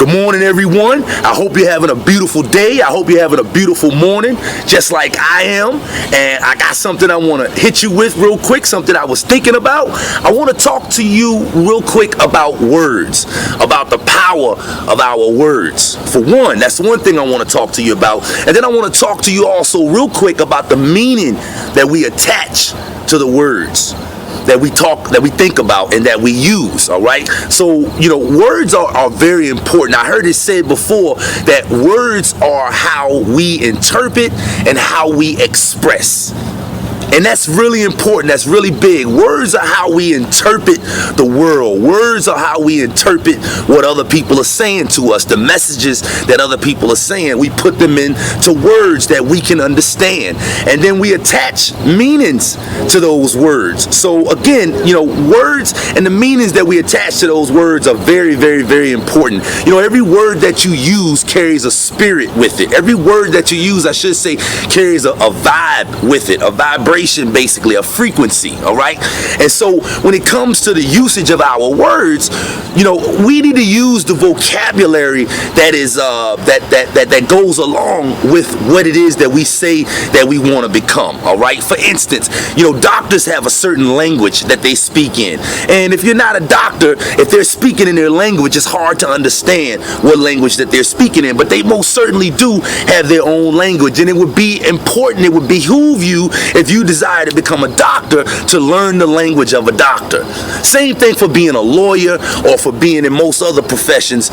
Good morning, everyone. I hope you're having a beautiful day. I hope you're having a beautiful morning, just like I am. And I got something I want to hit you with real quick, something I was thinking about. I want to talk to you real quick about words, about the power of our words. For one, that's one thing I want to talk to you about. And then I want to talk to you also real quick about the meaning that we attach to the words that we think about and that we use. All right, so words are very important. I heard it said before that words are how we interpret and how we express. And that's really important. That's really big. Words are how we interpret the world. Words are how we interpret what other people are saying to us. The messages that other people are saying, we put them into words that we can understand. And then we attach meanings to those words. So again, words and the meanings that we attach to those words are very, very, very important. Every word that you use carries a spirit with it. Every word that you use, I should say, carries a vibe with it, a vibration, basically a frequency. All right, and so when it comes to the usage of our words, we need to use the vocabulary that is that goes along with what it is that we say that we want to become. All right, for instance, doctors have a certain language that they speak in, and if you're not a doctor, if they're speaking in their language, it's hard to understand what language that they're speaking in, but they most certainly do have their own language, and it would be important, it would behoove you, if you desire to become a doctor, to learn the language of a doctor. Same thing for being a lawyer or for being in most other professions.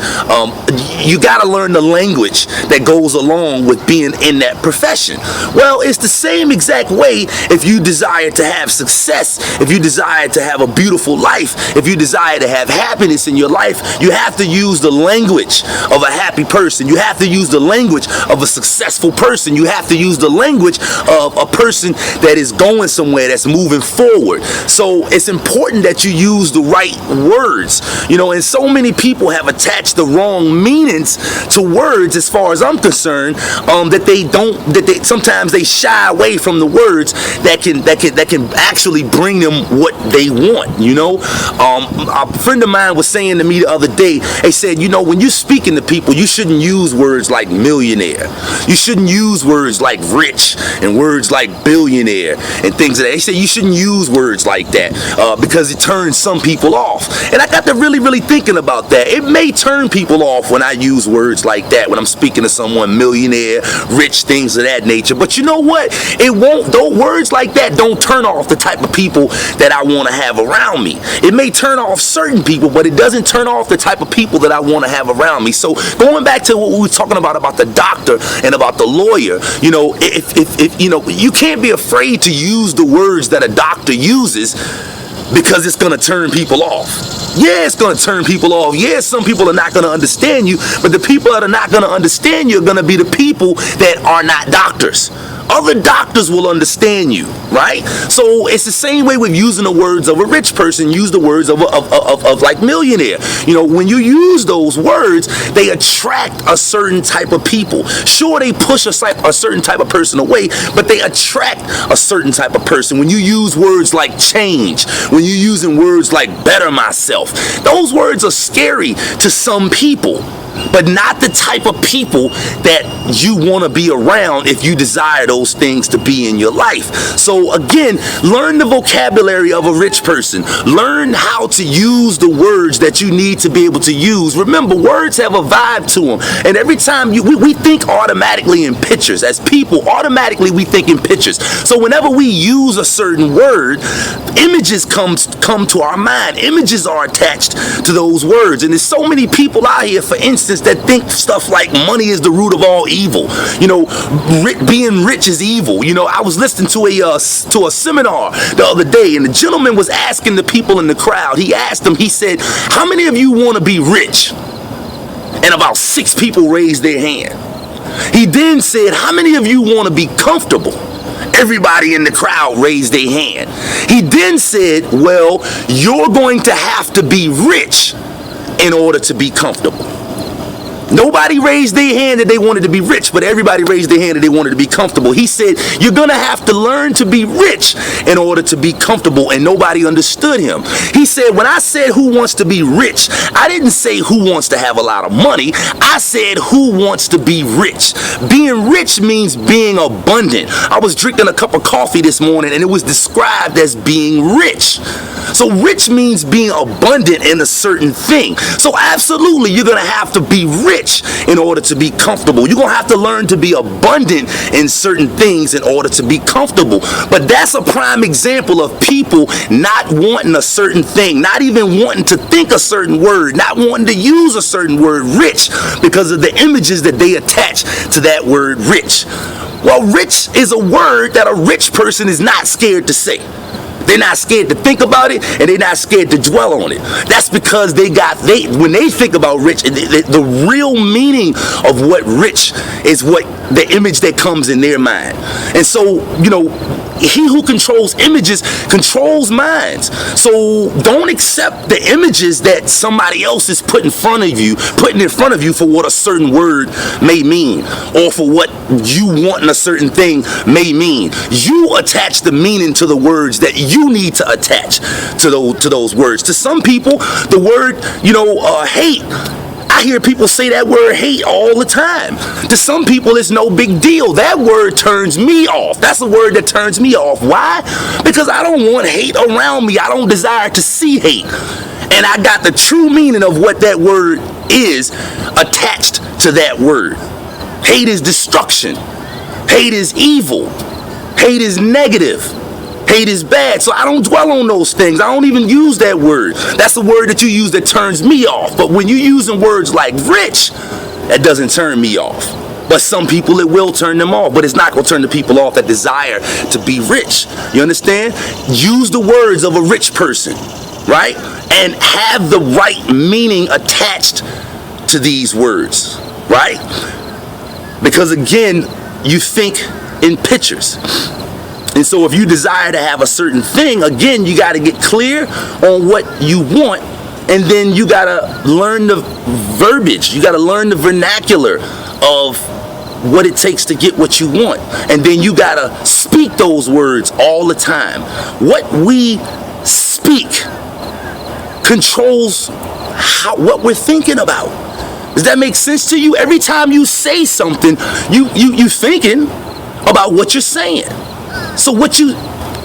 You got to learn the language that goes along with being in that profession. Well, it's the same exact way if you desire to have success, if you desire to have a beautiful life, if you desire to have happiness in your life, you have to use the language of a happy person. You have to use the language of a successful person. You have to use the language of a person that is going somewhere, that's moving forward. So it's important that you use the right words, and so many people have attached the wrong meanings to words, as far as I'm concerned, that they sometimes they shy away from the words that can actually bring them what they want. A friend of mine was saying to me the other day, they said, when you're speaking to people, you shouldn't use words like millionaire. You shouldn't use words like rich and words like billionaire and things of that. They say you shouldn't use words like that because it turns some people off. And I got to really thinking about that. It may turn people off when I use words like that, when I'm speaking to someone millionaire, rich, things of that nature. But you know what? It won't. Though words like that don't turn off the type of people that I want to have around me. It may turn off certain people, but it doesn't turn off the type of people that I want to have around me. So going back to what we were talking about the doctor and about the lawyer, if you can't be afraid to use the words that a doctor uses, because it's going to turn people off. Yeah, it's going to turn people off. Yeah, some people are not going to understand you, but the people that are not going to understand you are going to be the people that are not doctors. Other doctors will understand you, right? So it's the same way with using the words of a rich person. Use the words of like millionaire. When you use those words, they attract a certain type of people. Sure, they push a certain type of person away, but they attract a certain type of person. When you use words like change, when you're using words like better myself, those words are scary to some people, but not the type of people that you want to be around if you desire those things to be in your life. So again, learn the vocabulary of a rich person. Learn how to use the words that you need to be able to use. Remember, words have a vibe to them. And every time we think automatically in pictures. As people, automatically we think in pictures. So whenever we use a certain word, images come to our mind. Images are attached to those words. And there's so many people out here, for instance, that think stuff like money is the root of all evil. Being rich is evil. I was listening to a seminar the other day, and the gentleman was asking the people in the crowd. He asked them, he said, how many of you want to be rich? And about 6 people raised their hand. He then said, how many of you want to be comfortable? Everybody in the crowd raised their hand. He then said, well, you're going to have to be rich in order to be comfortable. Nobody raised their hand that they wanted to be rich, but everybody raised their hand that they wanted to be comfortable. He said, you're going to have to learn to be rich in order to be comfortable, and nobody understood him. He said, when I said who wants to be rich, I didn't say who wants to have a lot of money. I said who wants to be rich. Being rich means being abundant. I was drinking a cup of coffee this morning, and it was described as being rich. So rich means being abundant in a certain thing. So absolutely, you're going to have to be rich in order to be comfortable. You're going to have to learn to be abundant in certain things in order to be comfortable. But that's a prime example of people not wanting a certain thing, not even wanting to think a certain word, not wanting to use a certain word, rich, because of the images that they attach to that word rich. Well, rich is a word that a rich person is not scared to say. They're not scared to think about it, and they're not scared to dwell on it. That's because when they think about rich, the real meaning of what rich is what the image that comes in their mind. And so, he who controls images controls minds. So don't accept the images that somebody else is putting in front of you for what a certain word may mean, or for what you want in a certain thing may mean. You attach the meaning to the words that you need to attach to those words. To some people, the word, hate, I hear people say that word hate all the time. To some people, it's no big deal. That word turns me off. That's a word that turns me off. Why? Because I don't want hate around me. I don't desire to see hate. And I got the true meaning of what that word is attached to that word. Hate is destruction. Hate is evil. Hate is negative. Hate is bad. So I don't dwell on those things. I don't even use that word. That's a word that you use that turns me off. But when you're using words like rich, that doesn't turn me off. But some people, it will turn them off. But it's not going to turn the people off that desire to be rich. You understand? Use the words of a rich person, right? And have the right meaning attached to these words, right? Because again, you think in pictures. And so if you desire to have a certain thing, again, you got to get clear on what you want. And then you got to learn the verbiage. You got to learn the vernacular of what it takes to get what you want. And then you got to speak those words all the time. What we speak controls what we're thinking about. Does that make sense to you? Every time you say something, you thinking about what you're saying. So what you're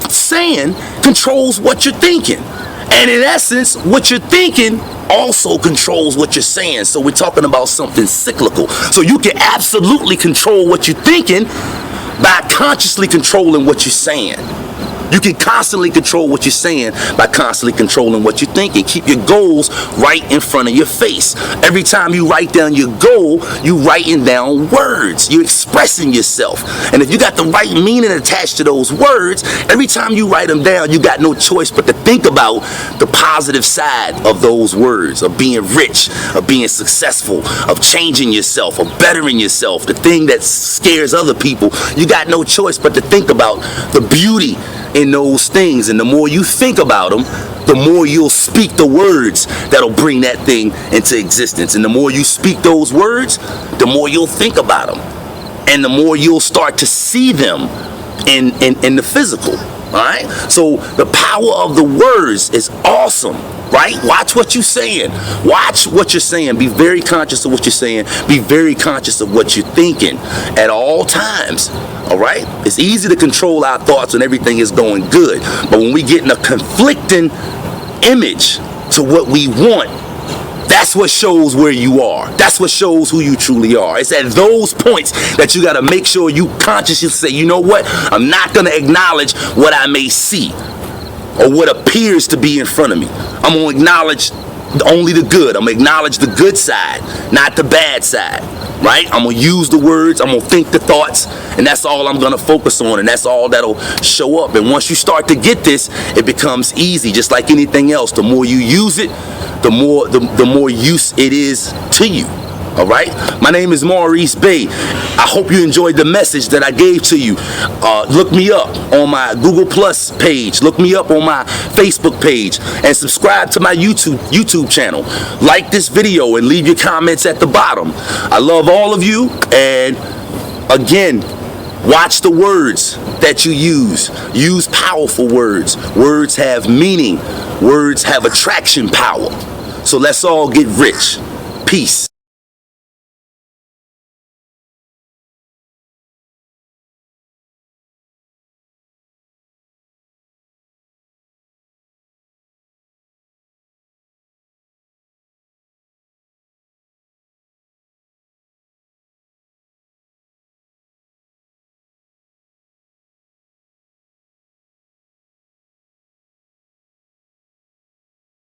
saying controls what you're thinking. And in essence, what you're thinking also controls what you're saying. So we're talking about something cyclical. So you can absolutely control what you're thinking by consciously controlling what you're saying. You can constantly control what you're saying by constantly controlling what you're thinking. Keep your goals right in front of your face. Every time you write down your goal, you're writing down words. You're expressing yourself. And if you got the right meaning attached to those words, every time you write them down, you got no choice but to think about the positive side of those words, of being rich, of being successful, of changing yourself, of bettering yourself, the thing that scares other people. You got no choice but to think about the beauty in those things. And the more you think about them, the more you'll speak the words that'll bring that thing into existence. And the more you speak those words, the more you'll think about them. And the more you'll start to see them in the physical. All right? So the power of the words is awesome. Right? Watch what you're saying. Watch what you're saying. Be very conscious of what you're saying. Be very conscious of what you're thinking at all times. All right? It's easy to control our thoughts when everything is going good. But when we get in a conflicting image to what we want, that's what shows where you are. That's what shows who you truly are. It's at those points that you got to make sure you consciously say, you know what? I'm not going to acknowledge what I may see or what appears to be in front of me. I'm going to acknowledge only the good. I'm going to acknowledge the good side, not the bad side, right? I'm going to use the words. I'm going to think the thoughts, and that's all I'm going to focus on, and that's all that'll show up. And once you start to get this, it becomes easy, just like anything else. The more you use it, the more use it is to you. All right, my name is Maurice Bay. I hope you enjoyed the message that I gave to you. Look me up on my Google Plus page. Look me up on my Facebook page, and subscribe to my YouTube channel. Like this video and leave your comments at the bottom. I love all of you, and again, watch the words that you use. Use powerful words. Words have meaning. Words have attraction power. So let's all get rich. Peace.